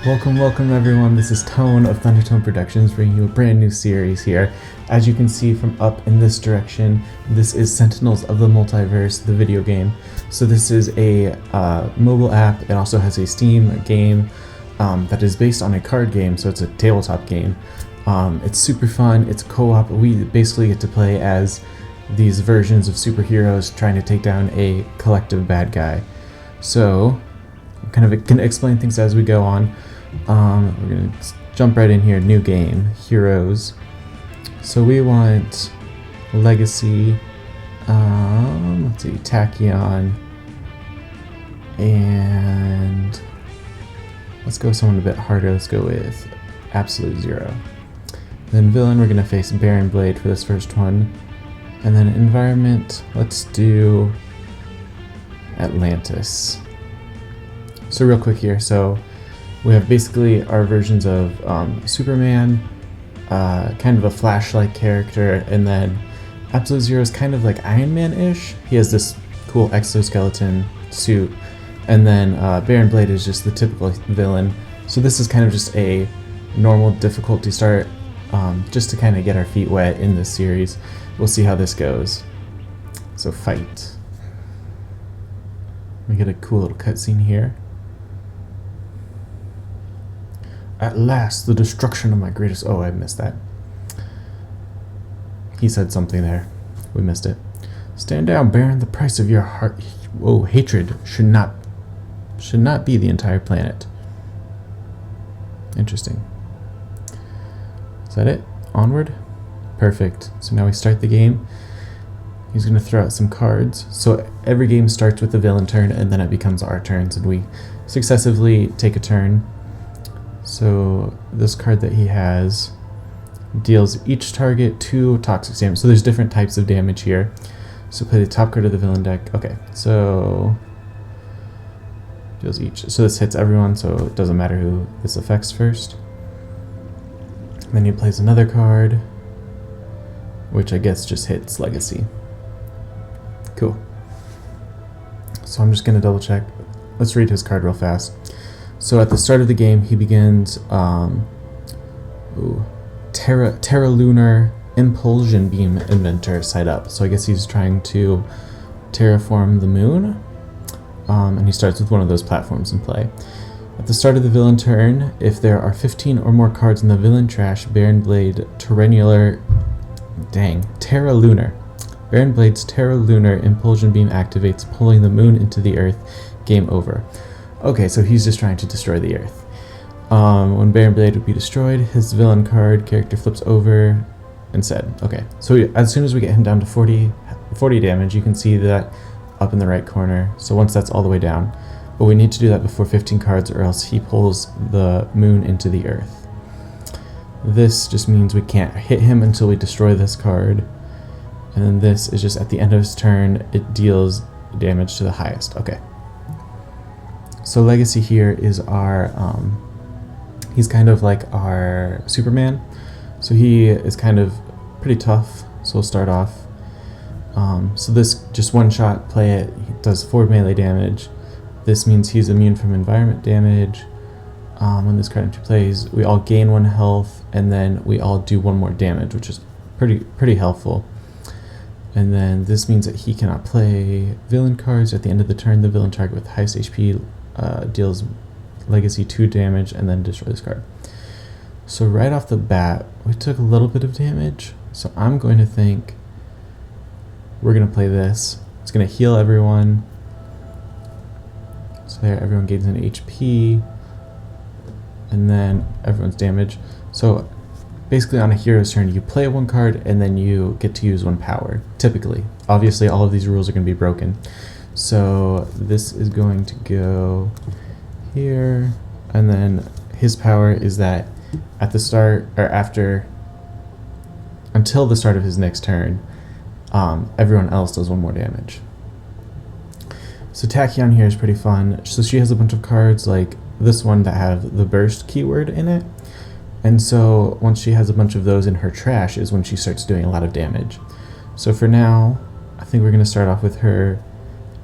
Welcome everyone, this is Tone of ThunderToneProductions bringing you a brand new series here. As you can see from up in this direction, this is Sentinels of the Multiverse, the video game. So this is a mobile app. It also has a Steam game that is based on a card game, so it's a tabletop game. It's super fun, it's co-op. We basically get to play as these versions of superheroes trying to take down a collective bad guy. So I'm kind of going to explain things as we go on. We're going to jump right in here. New game, heroes. So we want legacy, let's see, tachyon, and let's go someone a bit harder. Let's go with absolute zero. Then villain, we're going to face Baron Blade for this first one. And then environment, let's do Atlantis. So real quick here, so we have basically our versions of Superman, kind of a Flash-like character, and then Absolute Zero is kind of like Iron Man-ish. He has this cool exoskeleton suit, and then Baron Blade is just the typical villain. So this is kind of just a normal difficulty start, just to kind of get our feet wet in this series. We'll see how this goes. So fight. We get a cool little cutscene here. At last, the destruction of my greatest... Oh, I missed that. He said something there. We missed it. Stand down, Baron. The price of your heart... Whoa, hatred should not be the entire planet. Interesting. Is that it? Onward? Perfect. So now we start the game. He's going to throw out some cards. So every game starts with the villain turn, and then it becomes our turns, and we successively take a turn. So this card that he has deals each target 2 toxic damage. So there's different types of damage here. So play the top card of the villain deck. Okay, so deals each. So this hits everyone, so it doesn't matter who this affects first. Then he plays another card, which I guess just hits legacy. Cool. So I'm just going to double check. Let's read his card real fast. So at the start of the game, he begins Terra Lunar Impulsion Beam Inventor side up. So I guess he's trying to terraform the moon, and he starts with one of those platforms in play. At the start of the villain turn, if there are 15 or more cards in the villain trash, Baron Blade Terra Lunar. Baron Blade's Terra Lunar Impulsion Beam activates, pulling the moon into the earth. Game over. Okay, so he's just trying to destroy the earth. When Baron Blade would be destroyed, his villain card character flips over instead. Okay, so as soon as we get him down to 40 damage, you can see that up in the right corner. So once that's all the way down, but we need to do that before 15 cards, or else he pulls the moon into the earth. This just means we can't hit him until we destroy this card. And then this is just at the end of his turn, it deals damage to the highest. Okay. So legacy here is our, he's kind of like our Superman. So he is kind of pretty tough. So we'll start off. So this just one shot, play it, he does 4 melee damage. This means he's immune from environment damage. When this card entry plays, we all gain 1 health, and then we all do 1 more damage, which is pretty helpful. And then this means that he cannot play villain cards. At the end of the turn, the villain target with highest HP deals legacy 2 damage and then destroy this card. So right off the bat, we took a little bit of damage. So I'm going to think we're going to play this. It's going to heal everyone. So there, everyone gains an HP. And then everyone's damage. So basically on a hero's turn, you play 1 card and then you get to use 1 power, typically. Obviously, all of these rules are going to be broken. So this is going to go here, and then his power is that at the start, or after, until the start of his next turn, everyone else does 1 more damage. So Tachyon here is pretty fun. So she has a bunch of cards like this one that have the burst keyword in it. And so once she has a bunch of those in her trash is when she starts doing a lot of damage. So for now, I think we're going to start off with her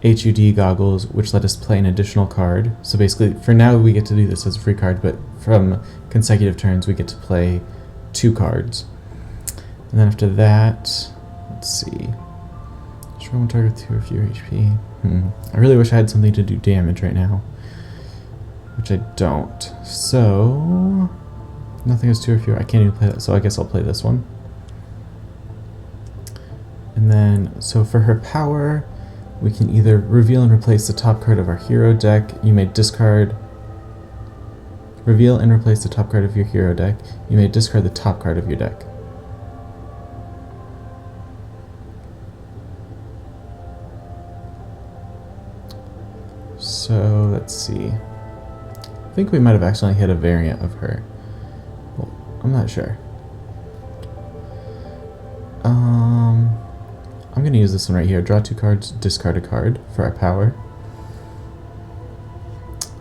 HUD goggles, which let us play an additional card. So basically, for now we get to do this as a free card, but from consecutive turns, we get to play 2 cards. And then after that, let's see. Destroy one target with 2 or fewer HP. I really wish I had something to do damage right now, which I don't. So, nothing has 2 or fewer. I can't even play that, so I guess I'll play this one. And then, so for her power, we can either reveal and replace the top card of our hero deck. You may discard. Reveal and replace the top card of your hero deck. You may discard the top card of your deck. So, let's see. I think we might have accidentally hit a variant of her. Well, I'm not sure. I'm going to use this one right here. Draw 2 cards, discard a card for our power.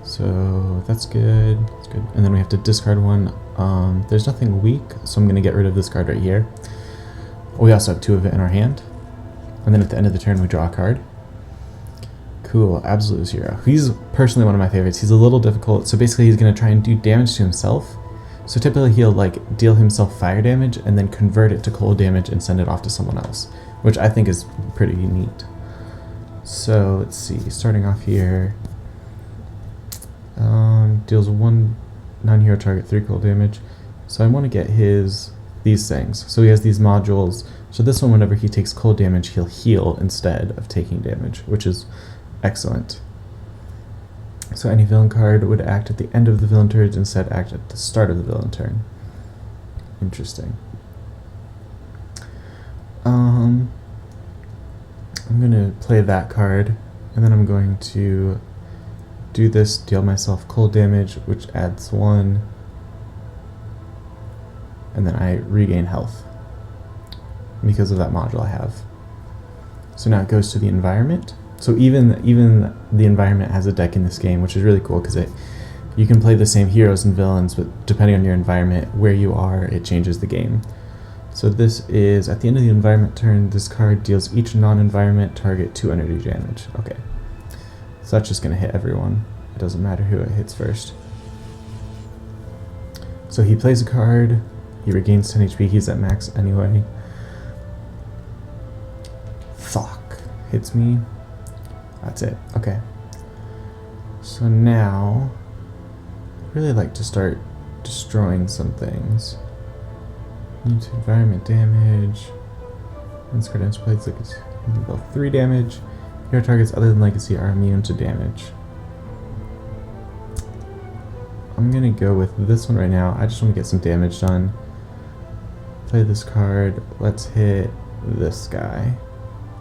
So that's good. That's good. And then we have to discard one. There's nothing weak, so I'm going to get rid of this card right here. We also have 2 of it in our hand. And then at the end of the turn, we draw a card. Cool, Absolute Zero. He's personally one of my favorites. He's a little difficult, so basically he's going to try and do damage to himself. So typically he'll like deal himself fire damage and then convert it to cold damage and send it off to someone else, which I think is pretty neat. So let's see, starting off here, deals 1 non-hero target 3 cold damage. So I want to get these things. So he has these modules. So this one, whenever he takes cold damage, he'll heal instead of taking damage, which is excellent. So any villain card would act at the end of the villain turn, instead act at the start of the villain turn. Interesting. I'm going to play that card, and then I'm going to do this, deal myself cold damage, which adds 1, and then I regain health because of that module I have. So now it goes to the environment. So even the environment has a deck in this game, which is really cool because you can play the same heroes and villains, but depending on your environment, where you are, it changes the game. So this is, at the end of the environment turn, this card deals each non-environment target 2 energy damage. Okay. So that's just going to hit everyone. It doesn't matter who it hits first. So he plays a card, he regains 10 HP, he's at max anyway. Fuck. Hits me. That's it. Okay. So now, I'd really like to start destroying some things. Into environment damage. Discard ends plates legacy. Deal 3 damage. Hero targets other than legacy are immune to damage. I'm gonna go with this one right now. I just want to get some damage done. Play this card. Let's hit this guy,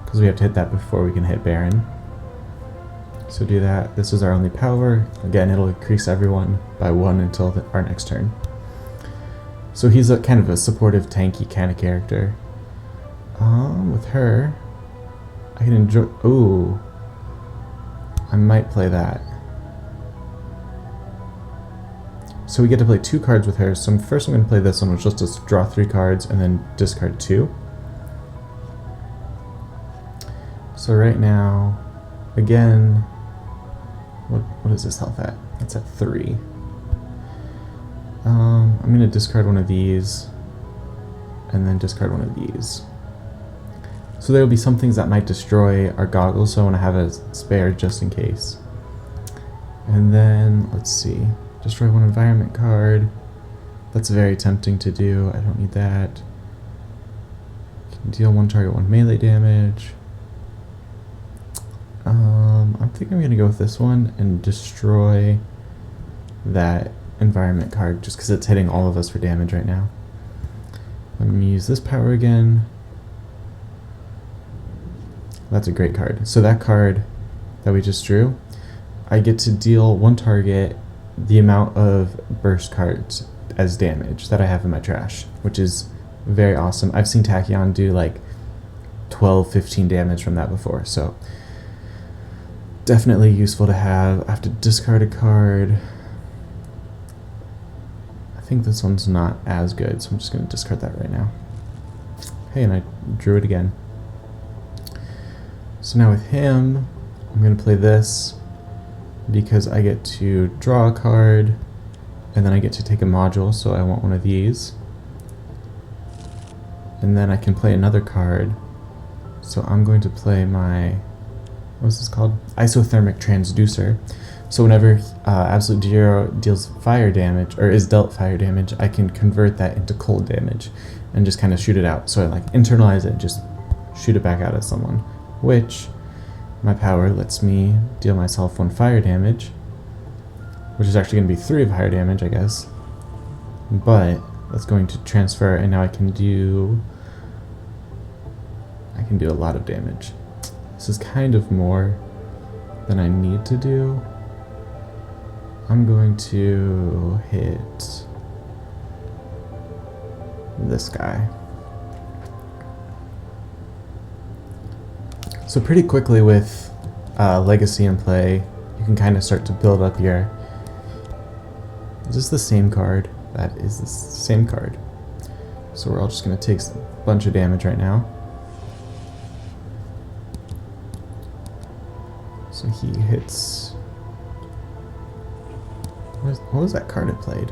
because we have to hit that before we can hit Baron. So do that. This is our only power. Again, it'll increase everyone by 1 until our next turn. So he's a kind of a supportive, tanky kind of character. With her, I can enjoy. Ooh, I might play that. So we get to play 2 cards with her. So first I'm going to play this one, which is just to draw 3 cards and then discard 2. So right now, again, what is this health at? It's at 3. I'm going to discard one of these and then discard one of these. So there will be some things that might destroy our goggles, so I want to have a spare just in case. And then, let's see, destroy 1 environment card. That's very tempting to do. I don't need that. Can deal 1 target 1 melee damage. I think I'm going to go with this one and destroy that environment card just because it's hitting all of us for damage right now. I'm going to use this power again. That's a great card. So that card that we just drew, I get to deal 1 target the amount of burst cards as damage that I have in my trash, which is very awesome. I've seen Tachyon do like 12, 15 damage from that before, so definitely useful to have. I have to discard a card. I think this one's not as good, so I'm just going to discard that right now. Hey, and I drew it again. So now with him, I'm going to play this because I get to draw a card and then I get to take a module, so I want one of these. And then I can play another card. So I'm going to play my, what's this called? Isothermic Transducer. So whenever Absolute Zero deals fire damage, or is dealt fire damage, I can convert that into cold damage and just kind of shoot it out. So I like internalize it, just shoot it back out at someone, which my power lets me deal myself 1 fire damage, which is actually going to be 3 of fire damage, I guess. But that's going to transfer, and now I can do a lot of damage. This is kind of more than I need to do. I'm going to hit this guy. So pretty quickly with Legacy in play, you can kind of start to build up your... Is this the same card? That is the same card. So we're all just going to take a bunch of damage right now. So he hits... What was that card it played?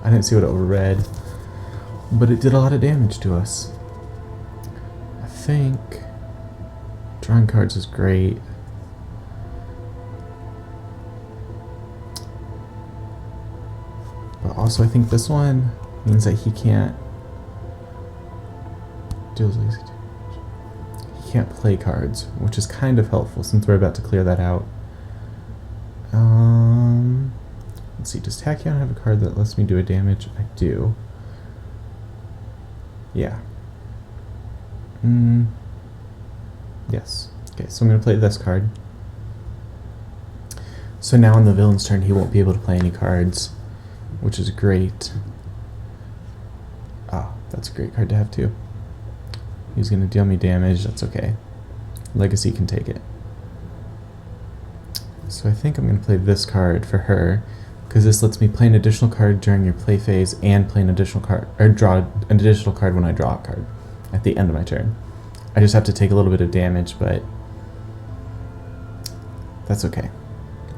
I didn't see what it overread, but it did a lot of damage to us. I think drawing cards is great. But also I think this one means that he can't he can't play cards, which is kind of helpful since we're about to clear that out. Let's see, does Tachyon have a card that lets me do a damage? I do. Yeah. Yes. Okay, so I'm going to play this card. So now on the villain's turn, he won't be able to play any cards, which is great. Ah, that's a great card to have too. He's going to deal me damage, that's okay. Legacy can take it. So I think I'm going to play this card for her, because this lets me play an additional card during your play phase and play an additional card, or draw an additional card when I draw a card at the end of my turn. I just have to take a little bit of damage, but that's okay.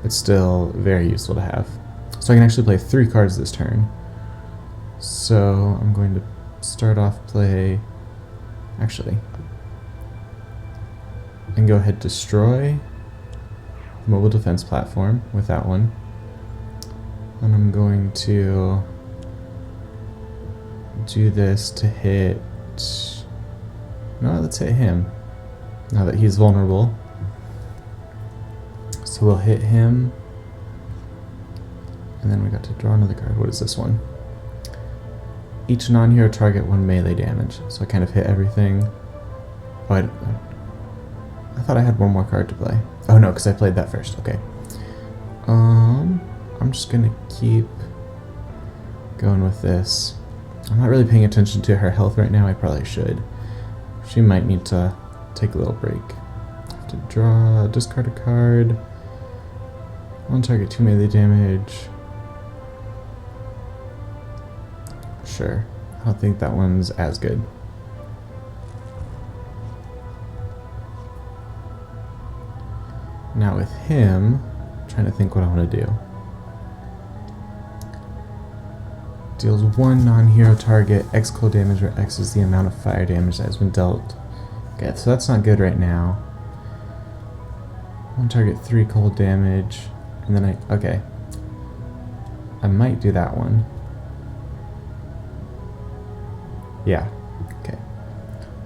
It's still very useful to have. So I can actually play 3 cards this turn. So I'm going to start off play... Actually, I can go ahead destroy the mobile defense platform with that one. And I'm going to do this to hit... No, let's hit him, now that he's vulnerable. So we'll hit him. And then we got to draw another card. What is this one? Each non-hero target 1 melee damage. So I kind of hit everything. Oh, I thought I had 1 more card to play. Oh no, because I played that first. Okay. I'm just gonna keep going with this. I'm not really paying attention to her health right now. I probably should. She might need to take a little break. I have to draw, discard a card. 1 target 2 melee damage. Sure. I don't think that one's as good. Now with him, I'm trying to think what I want to do. Deals 1 non-hero target X cold damage, where X is the amount of fire damage that has been dealt. Okay, so that's not good right now. 1 target 3 cold damage, and then okay. I might do that one. Yeah, okay.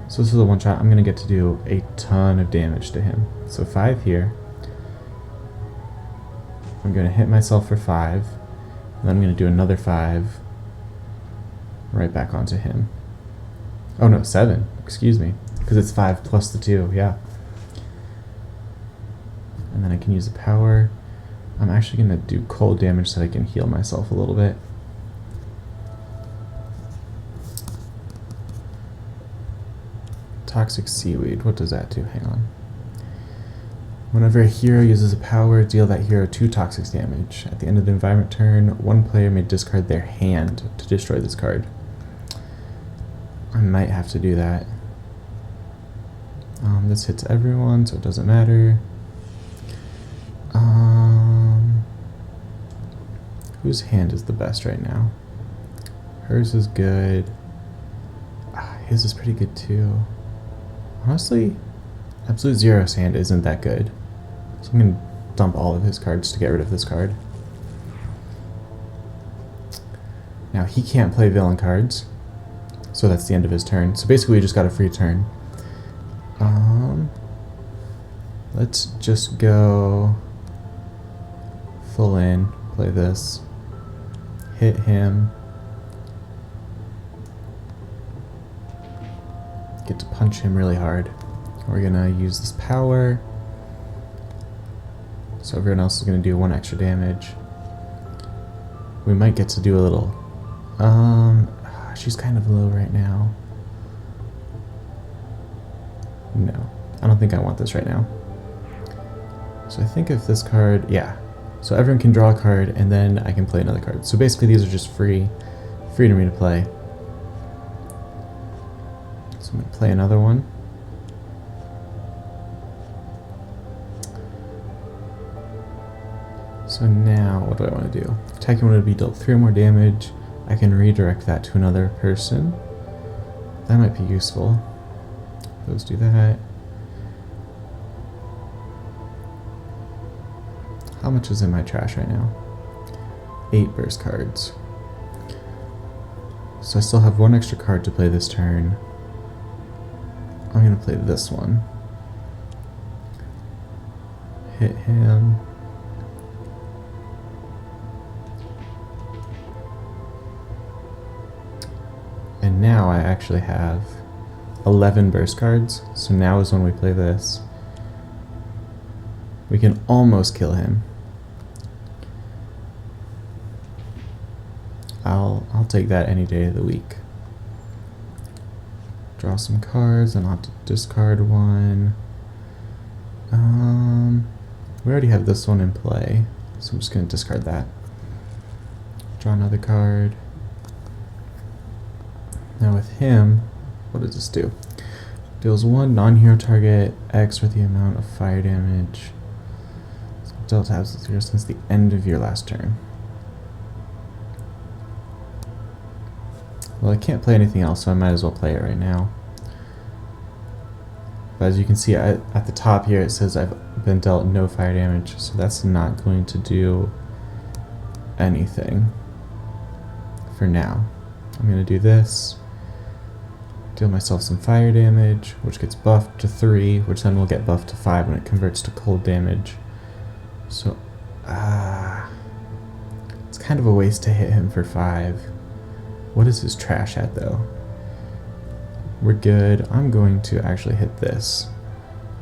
So this is a one shot. I'm gonna get to do a ton of damage to him. So 5 here. I'm gonna hit myself for 5, and then I'm gonna do another 5 right back onto him. Oh no, 7, excuse me, because it's 5 plus the 2, yeah. And then I can use the power. I'm actually gonna do cold damage so that I can heal myself a little bit. Toxic Seaweed, what does that do? Hang on. Whenever a hero uses a power, deal that hero 2 toxic damage. At the end of the environment turn, 1 player may discard their hand to destroy this card. I might have to do that. This hits everyone, so it doesn't matter. Whose hand is the best right now? Hers is good. His is pretty good too. Honestly, Absolute Zero's hand isn't that good. So I'm going to dump all of his cards to get rid of this card. Now he can't play villain cards, so that's the end of his turn. So basically we just got a free turn. Let's just go full in, play this, hit him, get to punch him really hard. We're gonna use this power, so everyone else is gonna do 1 extra damage. We might get to do a little, she's kind of low right now. No, I don't think I want this right now. So I think if this card, yeah. So everyone can draw a card and then I can play another card. So basically these are just free to me to play. So I'm gonna play another one. So now, what do I want to do? Attacking one would be dealt 3 more damage. I can redirect that to another person. That might be useful. Let's do that. How much is in my trash right now? 8 burst cards. So I still have 1 extra card to play this turn. I'm going to play this one. Hit him. And now I actually have 11 burst cards, so now is when we play this. We can almost kill him. I'll take that any day of the week. Draw some cards, and I'll have to discard one. We already have this one in play, so I'm just going to discard that. Draw another card. Now with him, what does this do? Deals 1 non-hero target X for the amount of fire damage. So dealt absolute 0 since the end of your last turn. Well, I can't play anything else, so I might as well play it right now. But as you can see at the top here, it says I've been dealt no fire damage, so that's not going to do anything for now. I'm going to do this. Deal myself some fire damage, which gets buffed to 3, which then will get buffed to 5 when it converts to cold damage. So, it's kind of a waste to hit him for 5. What is his trash at, though? We're good. I'm going to actually hit this,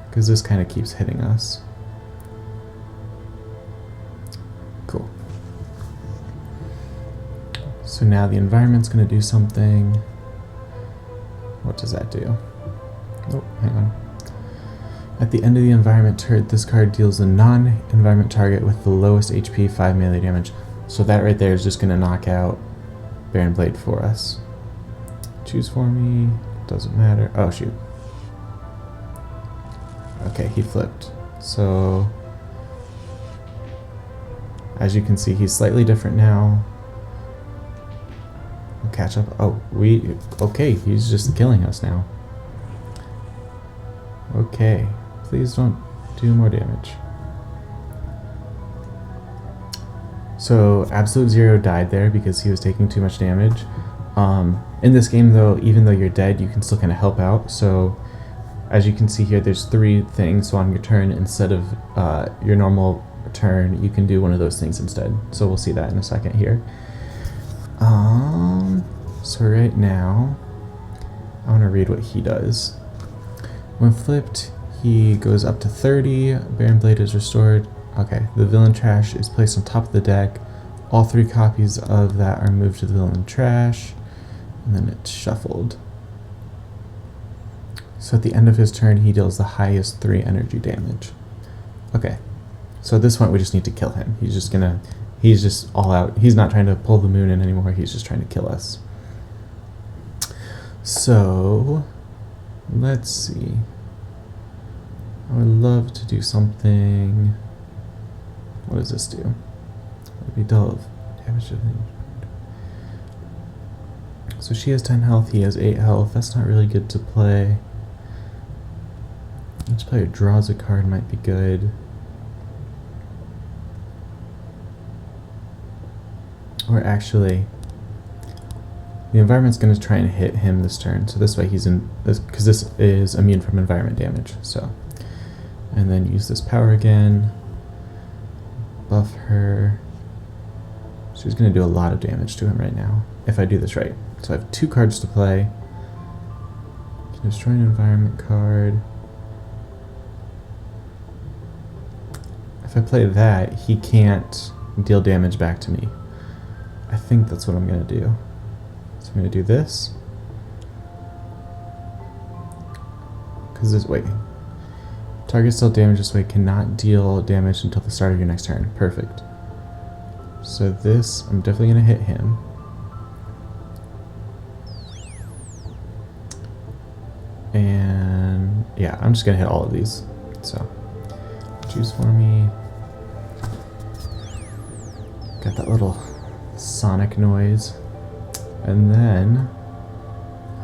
because this kind of keeps hitting us. Cool. So now the environment's going to do something. What does that do? Oh, hang on. At the end of the environment turn, this card deals a non-environment target with the lowest HP 5 melee damage. So that right there is just going to knock out Baron Blade for us. Choose for me. Doesn't matter. Oh, shoot. Okay, he flipped. So, as you can see, he's slightly different now. We'll catch up. Oh, okay, he's just killing us now. Okay, please don't do more damage. So, Absolute Zero died there because he was taking too much damage. In this game, though, even though you're dead, you can still kind of help out. So, as you can see here, there's 3 things. So on your turn, instead of your normal turn, you can do one of those things instead. So we'll see that in a second here. So right now, I want to read what he does. When flipped, he goes up to 30. Baron Blade is restored. Okay, the villain trash is placed on top of the deck. All 3 copies of that are moved to the villain trash, and then it's shuffled. So at the end of his turn, he deals the highest 3 energy damage. Okay, so at this point we just need to kill him. He's just all out. He's not trying to pull the moon in anymore, he's just trying to kill us. So, let's see. I would love to do something. What does this do? It would be dealt Damage to the... So she has 10 health, he has 8 health. That's not really good to play. Each player draws a card might be good. Or actually, the environment's going to try and hit him this turn. So this way he's in this, because this is immune from environment damage. So, and then use this power again. Buff her. She's going to do a lot of damage to him right now, if I do this right. So I have 2 cards to play. Destroy an environment card. If I play that, he can't deal damage back to me. I think that's what I'm going to do. So I'm going to do this. Because this, wait. Target still damage this way cannot deal damage until the start of your next turn. Perfect. So this, I'm definitely going to hit him. And yeah, I'm just going to hit all of these. So choose for me. Got that little sonic noise. And then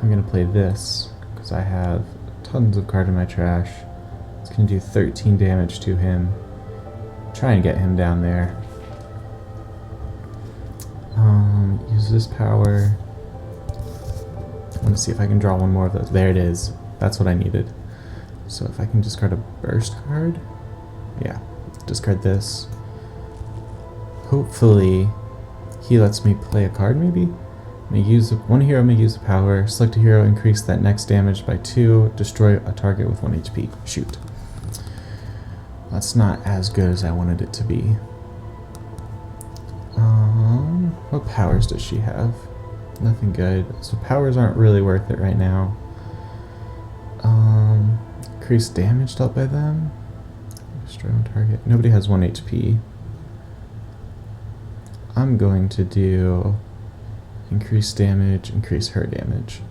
I'm going to play this because I have tons of card in my trash. It's going to do 13 damage to him. Try and get him down there. Use this power. I want to see if I can draw one more of those. There it is. That's what I needed. So if I can discard a burst card. Yeah, discard this. Hopefully he lets me play a card maybe? May use one hero may use the power. Select a hero, increase that next damage by 2. Destroy a target with 1 HP. Shoot. That's not as good as I wanted it to be. What powers does she have? Nothing good. So powers aren't really worth it right now. Increase damage dealt by them. Destroy one target. Nobody has 1 HP. I'm going to do increase damage, increase her damage.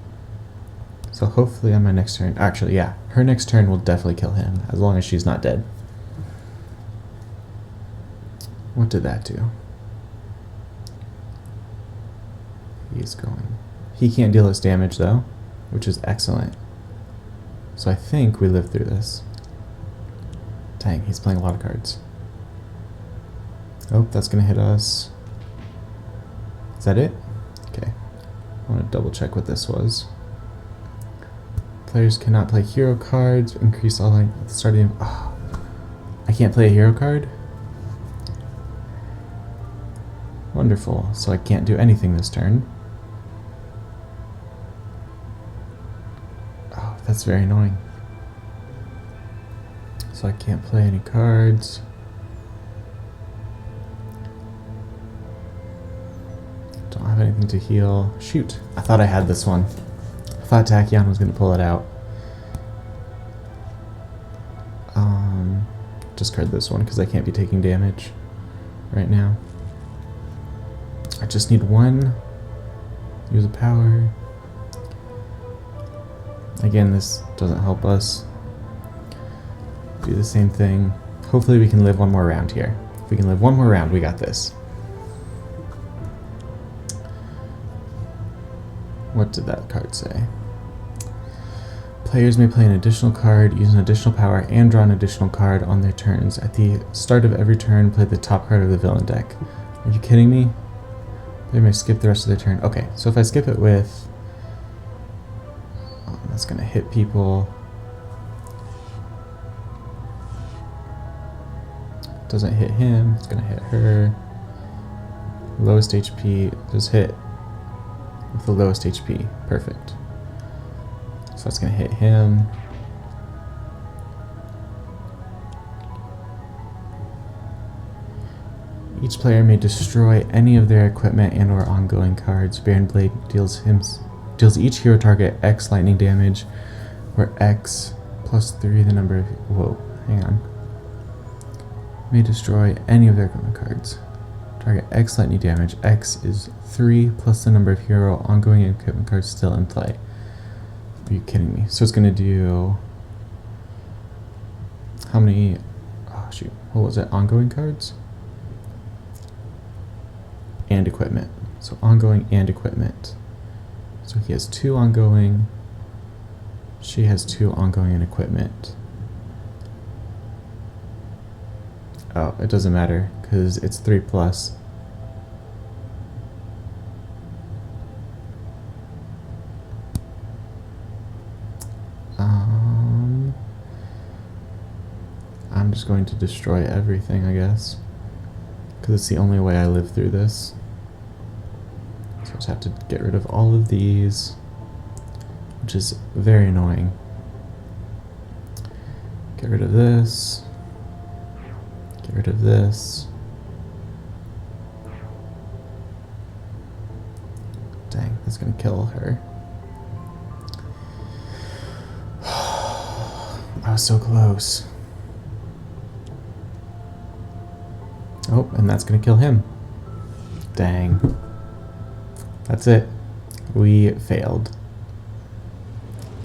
So hopefully on my next turn, actually yeah, her next turn will definitely kill him, as long as she's not dead. What did that do? He's going. He can't deal us damage though, which is excellent. So I think we live through this. Dang, he's playing a lot of cards. Oh, that's gonna hit us. Is that it? Okay. I want to double check what this was. Players cannot play hero cards. Increase all line at the start of the... Oh, I can't play a hero card? Wonderful. So I can't do anything this turn. Oh, that's very annoying. So I can't play any cards. Don't have anything to heal. Shoot. I thought I had this one. I thought Tachyon was going to pull it out. Discard this one because I can't be taking damage right now. I just need 1. Use a power. Again, this doesn't help us. Do the same thing. Hopefully we can live 1 more round here. If we can live 1 more round, we got this. What did that card say? Players may play an additional card, use an additional power, and draw an additional card on their turns. At the start of every turn, play the top card of the villain deck. Are you kidding me? They may skip the rest of their turn. Okay, so if I skip it with... Oh, that's going to hit people. Doesn't hit him, it's going to hit her. Lowest HP, just hit with the lowest HP. Perfect. So that's going to hit him. Each player may destroy any of their equipment and or ongoing cards. Baron Blade deals each hero target X lightning damage, where X plus 3 the number of... Whoa, hang on. May destroy any of their equipment cards. Target X lightning damage. X is 3 plus the number of hero ongoing equipment cards still in play. Are you kidding me? So it's going to do... How many... Oh shoot, what was it? Ongoing cards? and equipment. So ongoing and equipment. So he has 2 ongoing. She has 2 ongoing and equipment. Oh, it doesn't matter because it's 3 plus. I'm just going to destroy everything, I guess, because it's the only way I live through this. So I just have to get rid of all of these, which is very annoying. Get rid of this. Get rid of this. Dang, that's gonna kill her. I was so close. Oh, and that's gonna kill him. Dang. That's it. We failed.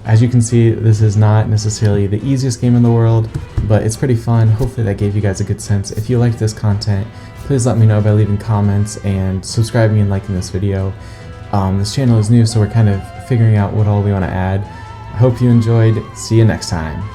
As you can see, this is not necessarily the easiest game in the world, but it's pretty fun. Hopefully that gave you guys a good sense. If you liked this content, please let me know by leaving comments and subscribing and liking this video. This channel is new, so we're kind of figuring out what all we want to add. I hope you enjoyed. See you next time.